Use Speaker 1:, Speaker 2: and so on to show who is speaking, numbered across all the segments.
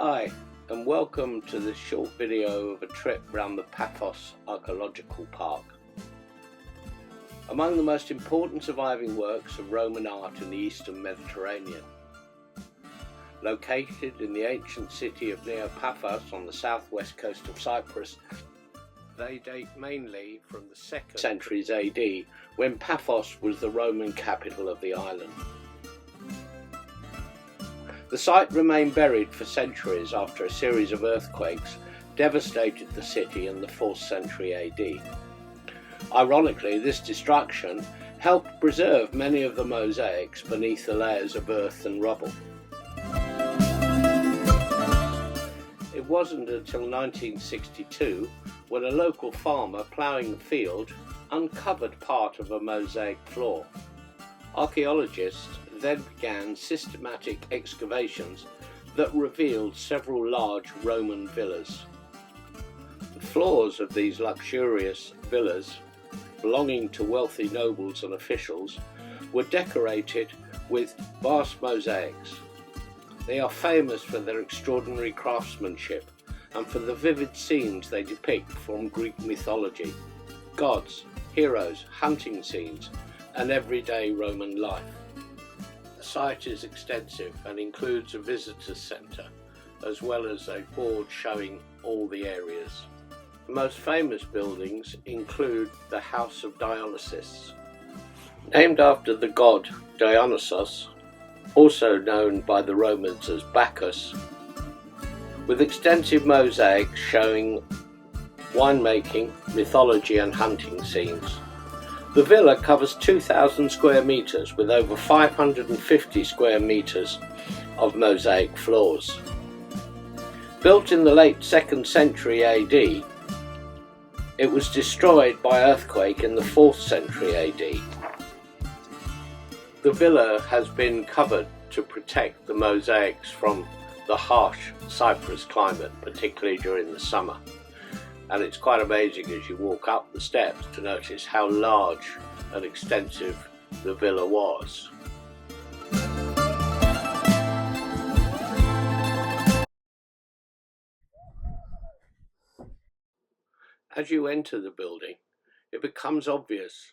Speaker 1: Hi, and welcome to this short video of a trip around the Paphos Archaeological Park. Among the most important surviving works of Roman art in the Eastern Mediterranean. Located in the ancient city of Paphos on the southwest coast of Cyprus, they date mainly from the 2nd centuries AD, when Paphos was the Roman capital of the island. The site remained buried for centuries after a series of earthquakes devastated the city in the 4th century AD. Ironically, this destruction helped preserve many of the mosaics beneath the layers of earth and rubble. It wasn't until 1962 when a local farmer ploughing the field uncovered part of a mosaic floor. Archaeologists then began systematic excavations that revealed several large Roman villas. The floors of these luxurious villas, belonging to wealthy nobles and officials, were decorated with vast mosaics. They are famous for their extraordinary craftsmanship and for the vivid scenes they depict from Greek mythology, gods, heroes, hunting scenes, and everyday Roman life. The site is extensive and includes a visitor centre, as well as a board showing all the areas. The most famous buildings include the House of Dionysus, named after the god Dionysos, also known by the Romans as Bacchus, with extensive mosaics showing winemaking, mythology and hunting scenes. The villa covers 2,000 square metres with over 550 square metres of mosaic floors. Built in the late 2nd century AD, it was destroyed by earthquake in the 4th century AD. The villa has been covered to protect the mosaics from the harsh Cyprus climate, particularly during the summer. And it's quite amazing as you walk up the steps to notice how large and extensive the villa was. As you enter the building, it becomes obvious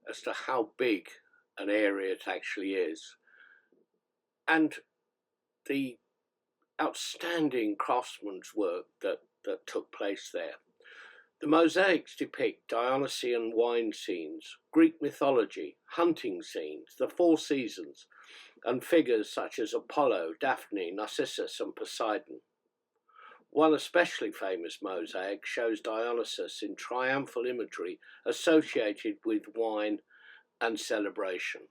Speaker 1: as to how big an area it actually is, and the outstanding craftsman's work that took place there. The mosaics depict Dionysian wine scenes, Greek mythology, hunting scenes, the 4 seasons, and figures such as Apollo, Daphne, Narcissus and Poseidon. One especially famous mosaic shows Dionysus in triumphal imagery associated with wine and celebration.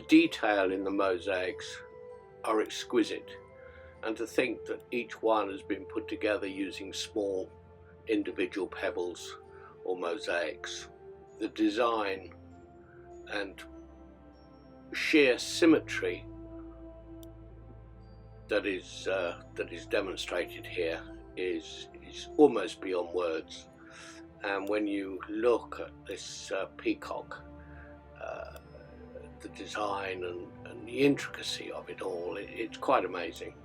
Speaker 1: Detail in the mosaics are exquisite, and to think that each one has been put together using small individual pebbles or mosaics. The design and sheer symmetry that is demonstrated here is almost beyond words. And when you look at this peacock, the design and the intricacy of it all, it's quite amazing.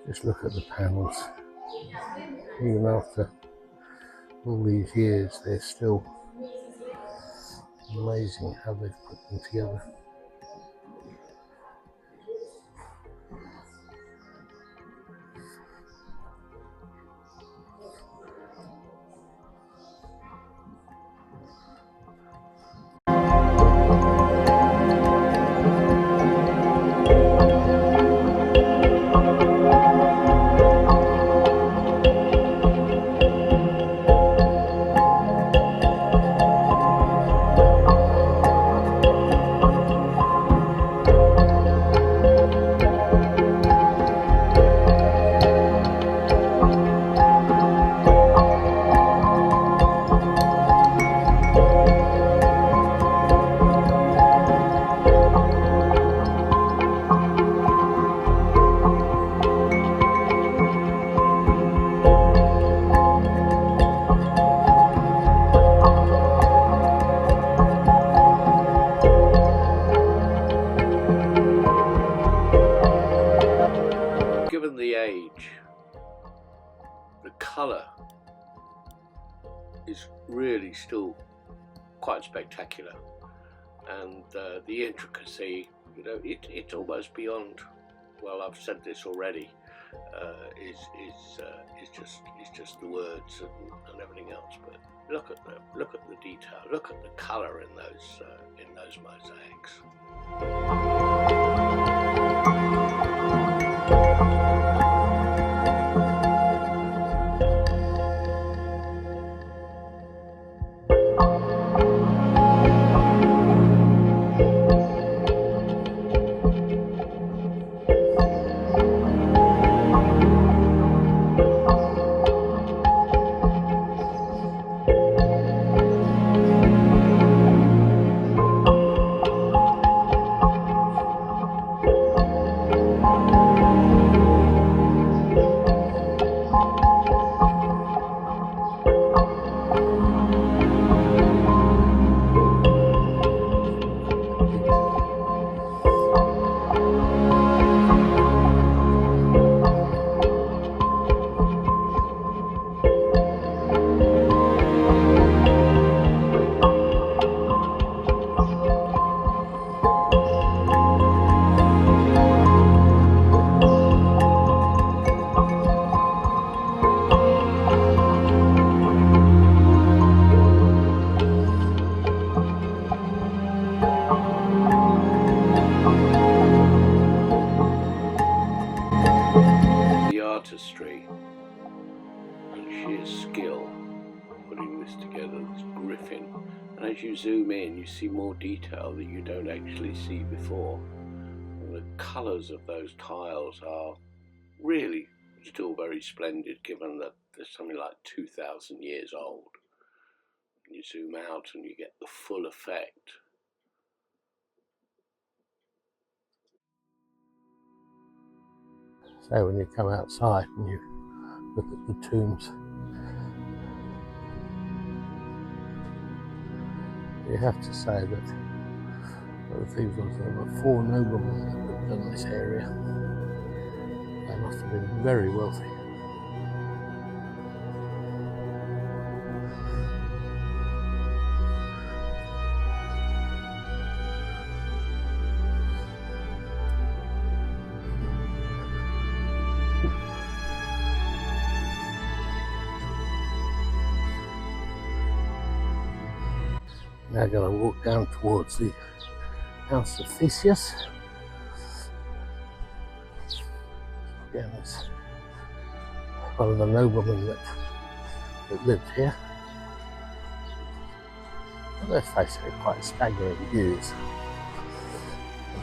Speaker 2: Just look at the panels. Even after all these years, they're still amazing how they've put them together.
Speaker 1: Given the age, the colour is really still quite spectacular, and the intricacy, you know, it's almost beyond. Well, I've said this already. Is just the words and everything else. But look at the detail. Look at the colour in those mosaics. Artistry and sheer skill putting this together, this griffin, and as you zoom in you see more detail that you don't actually see before, and the colours of those tiles are really still very splendid, given that they're something like 2,000 years old. And you zoom out and you get the full effect.
Speaker 2: So when you come outside and you look at the tombs, you have to say that one of the things was there were 4 noblemen that lived in this area. They must have been very wealthy. Now I'm going to walk down towards the house of Theseus. Again, it's one of the noblemen that lived here. And let's face it, quite staggering views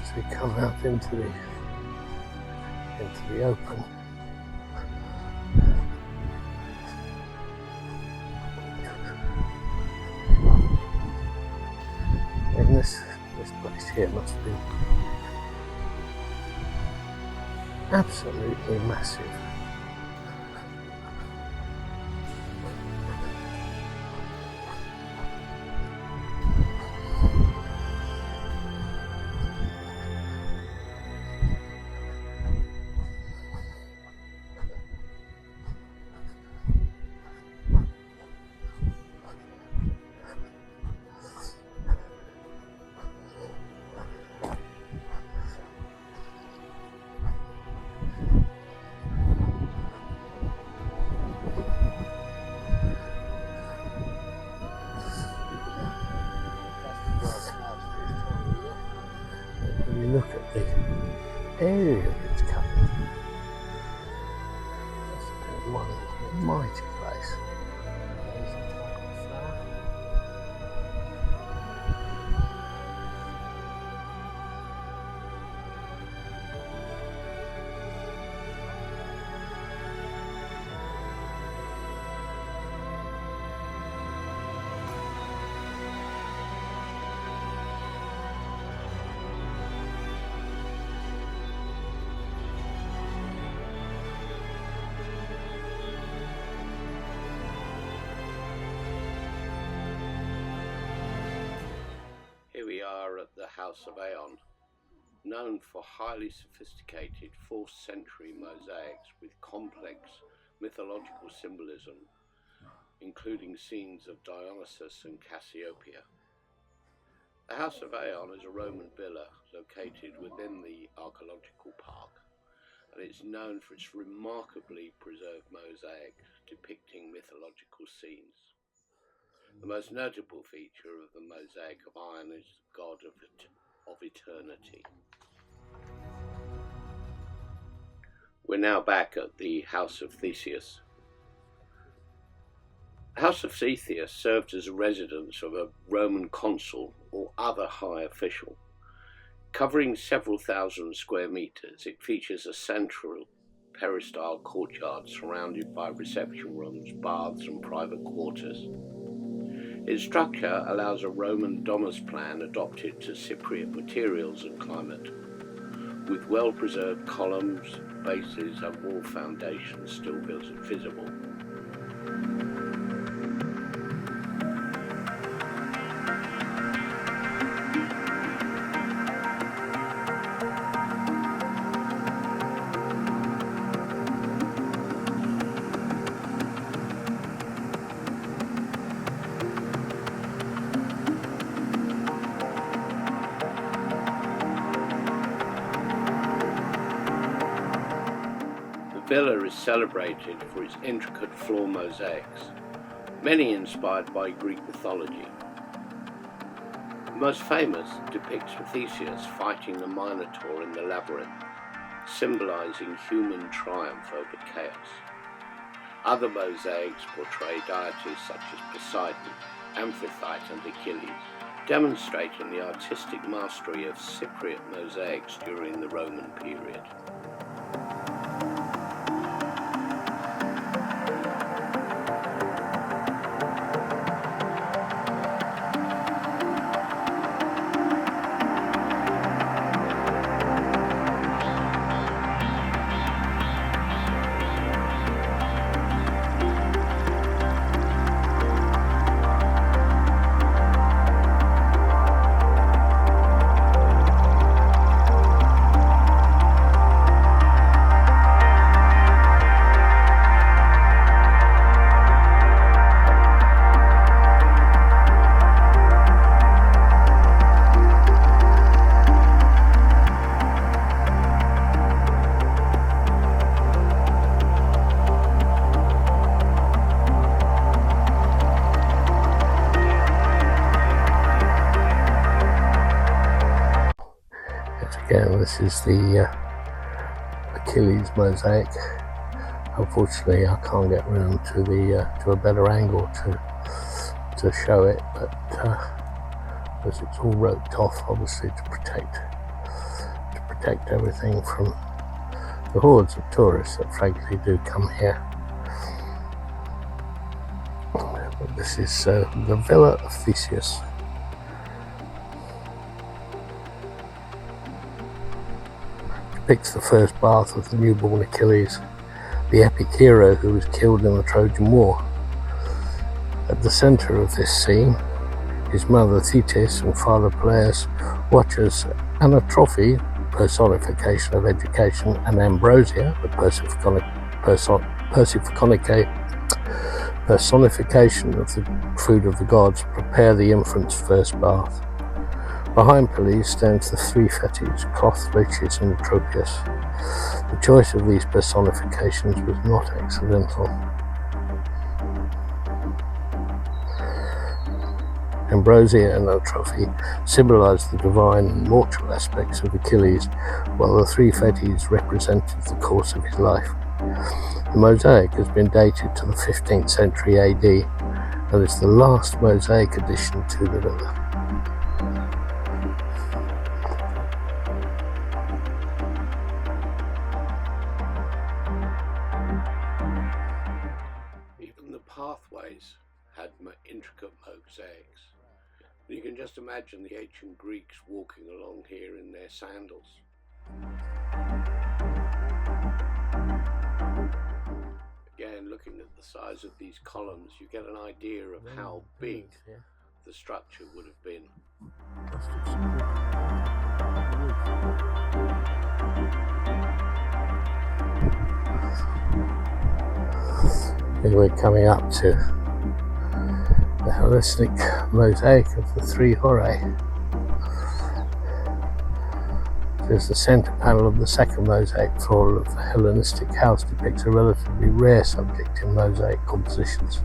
Speaker 2: as we come out into the open. And this place here must have been absolutely massive. One mighty place. There's a type of flower.
Speaker 1: Here we are at the House of Aeon, known for highly sophisticated 4th century mosaics with complex mythological symbolism, including scenes of Dionysus and Cassiopeia. The House of Aeon is a Roman villa located within the Archaeological Park, and it's known for its remarkably preserved mosaic depicting mythological scenes. The most notable feature of the mosaic of iron is the god of eternity. We're now back at the House of Theseus. The House of Theseus served as a residence of a Roman consul or other high official. Covering several thousand square meters, it features a central peristyle courtyard surrounded by reception rooms, baths and private quarters. Its structure allows a Roman domus plan adopted to Cypriot materials and climate, with well-preserved columns, bases and wall foundations still visible. The villa is celebrated for its intricate floor mosaics, many inspired by Greek mythology. The most famous depicts Theseus fighting the Minotaur in the labyrinth, symbolizing human triumph over chaos. Other mosaics portray deities such as Poseidon, Amphitrite and Achilles, demonstrating the artistic mastery of Cypriot mosaics during the Roman period.
Speaker 2: Again, this is the Achilles mosaic. Unfortunately, I can't get round to the to a better angle to show it, but as it's all roped off, obviously to protect everything from the hordes of tourists that frankly do come here. But this is the Villa of Theseus. Depicts the first bath of the newborn Achilles, the epic hero who was killed in the Trojan War. At the centre of this scene, his mother Thetis and father Peleus watch as Anatrophe, personification of education, and Ambrosia, the personification of the food of the gods, prepare the infant's first bath. Behind Peleus stands the three Thetis, Cloth, Loeches and Atropius. The choice of these personifications was not accidental. Ambrosia and Anatrophe symbolise the divine and mortal aspects of Achilles, while the three Thetis represented the course of his life. The mosaic has been dated to the 15th century AD and is the last mosaic addition to the villa.
Speaker 1: Even the pathways had intricate mosaics. You can just imagine the ancient Greeks walking along here in their sandals. Again, looking at the size of these columns, you get an idea of how big the structure would have been.
Speaker 2: Here we're coming up to the Hellenistic mosaic of the three Horae. There's the centre panel of the second mosaic floor of the Hellenistic house depicts a relatively rare subject in mosaic compositions.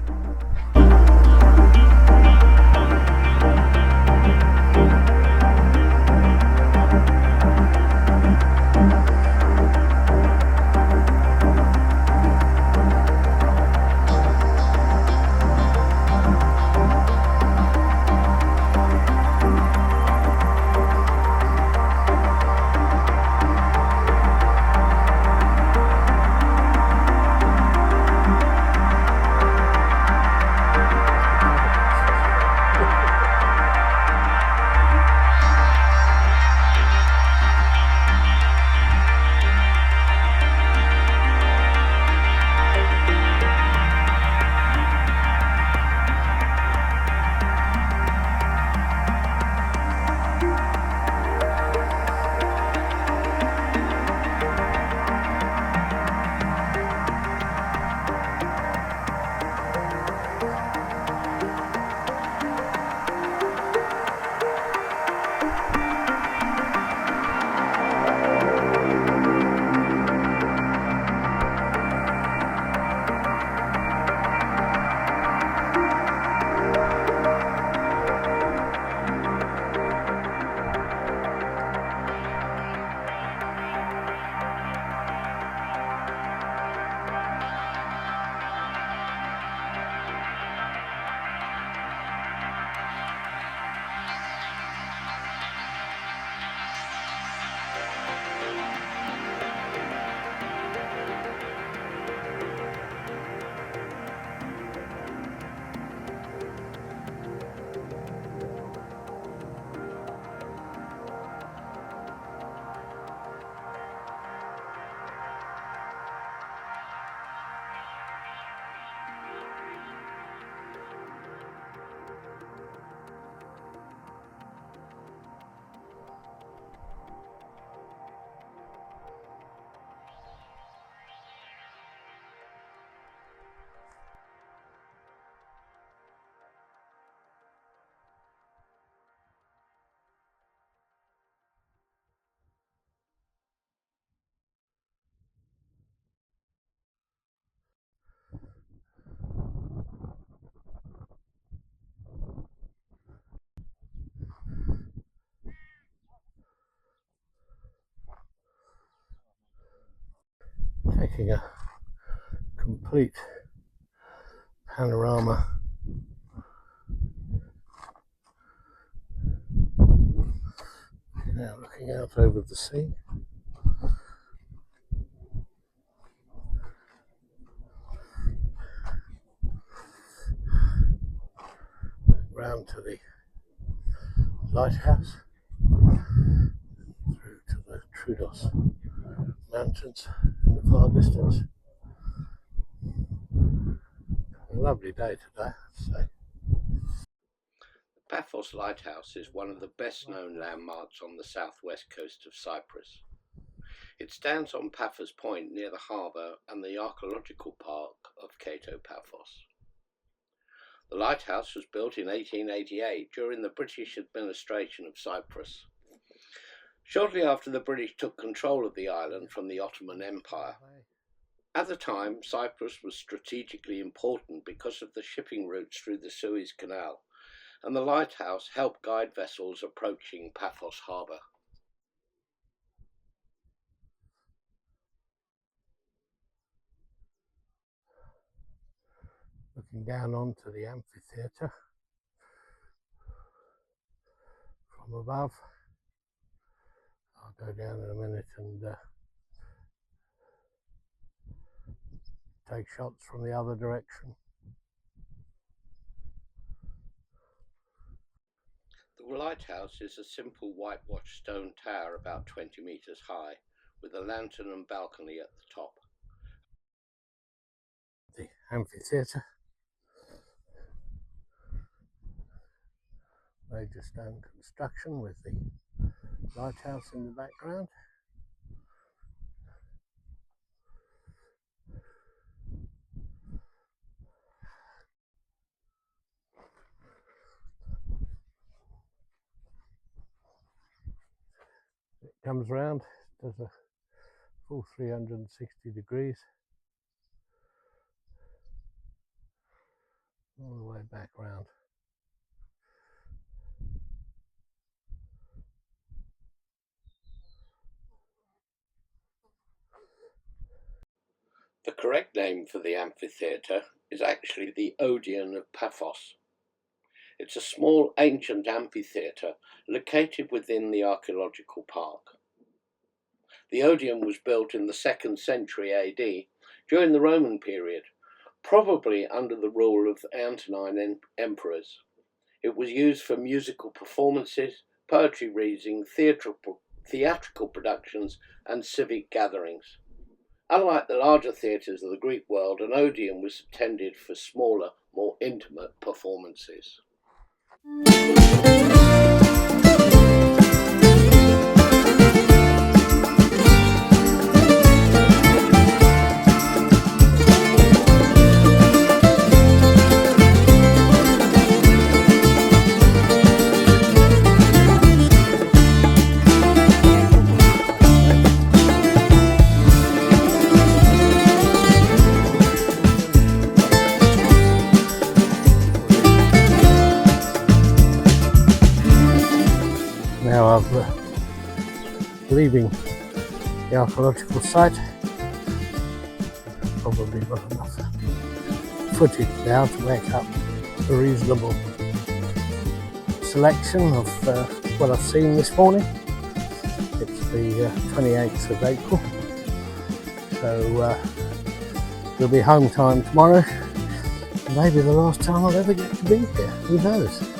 Speaker 2: Taking a complete panorama now, looking out over the sea. Round to the lighthouse, through to the Troodos Mountains in the far distance. A lovely day today, I'd say.
Speaker 1: The Paphos Lighthouse is one of the best known landmarks on the southwest coast of Cyprus. It stands on Paphos Point near the harbour and the Archaeological Park of Cato Paphos. The lighthouse was built in 1888 during the British administration of Cyprus, shortly after the British took control of the island from the Ottoman Empire. At the time, Cyprus was strategically important because of the shipping routes through the Suez Canal, and the lighthouse helped guide vessels approaching Paphos harbour.
Speaker 2: looking down onto the amphitheatre from above. I'll go down in a minute and take shots from the other direction.
Speaker 1: The lighthouse is a simple whitewashed stone tower about 20 metres high, with a lantern and balcony at the top.
Speaker 2: The amphitheatre, major stone construction with the lighthouse in the background. It comes round, does a full 360 degrees all the way back round.
Speaker 1: The correct name for the amphitheatre is actually the Odeon of Paphos. It's a small ancient amphitheatre located within the archaeological park. The Odeon was built in the 2nd century AD during the Roman period, probably under the rule of Antonine emperors. It was used for musical performances, poetry reading, theatrical productions, and civic gatherings. Unlike the larger theatres of the Greek world, an Odeon was intended for smaller, more intimate performances.
Speaker 2: Now I'm leaving the archaeological site. Probably not enough footage now to make up a reasonable selection of what I've seen this morning. It's the 28th of April, so it'll be home time tomorrow. Maybe the last time I'll ever get to be here, who knows.